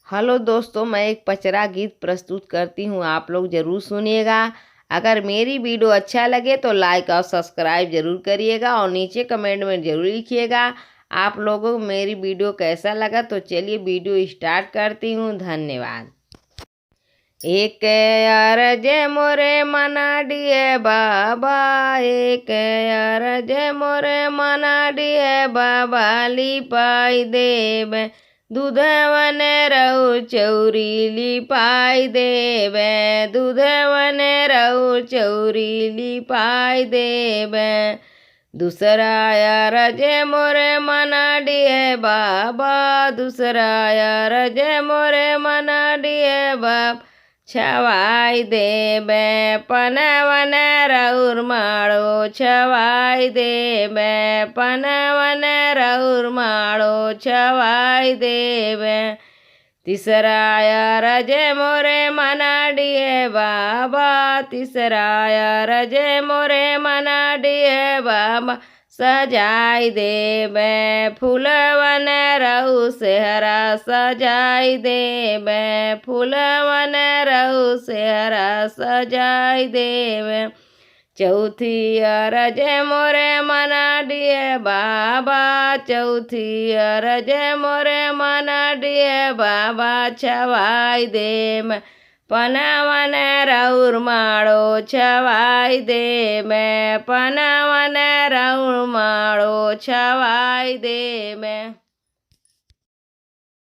Hello दोस्तों, मैं एक पचरा गीत प्रस्तुत करती हूँ, आप लोग ज़रूर सुनिएगा। अगर मेरी वीडियो अच्छा लगे तो लाइक और सब्सक्राइब ज़रूर करिएगा और नीचे कमेंट में ज़रूर लिखिएगा आप लोगों को मेरी वीडियो कैसा लगा। तो चलिए वीडियो स्टार्ट करती हूँ। धन्यवाद। एक अरज मोरे मना डिए बाबा, एक अरज मोरे मना डिए बाबा, लिपाई देवे दूधवन रहु चौरी, लिपाई देवे दूधवन रहु चौरी, लिपाई देवे। दूसरा अरज मोरे मना डिए बाबा, दूसरा अरज मोरे मना डिए बाबा, छवाई देवे पनवन रउर माड़ो, छवाई देवे पनवन रउर माड़ो, छवाई देवे। तीसरा अरज मोरे मना डिए बाबा, तीसरा अरज मोरे मना डिए बाबा, सजाई देवे फूलवन रहु सेहरा, सजाई देवे फूलवन रहु सेहरा, सजाई देवे। चौथी अरज मोरे मना डिए बाबा, चौथी अरज मोरे मना डिए बाबा, छवाई देव पनवन रउर माड़ो, छवाई देवे पनवन रउर माड़ो, छवाई देवे।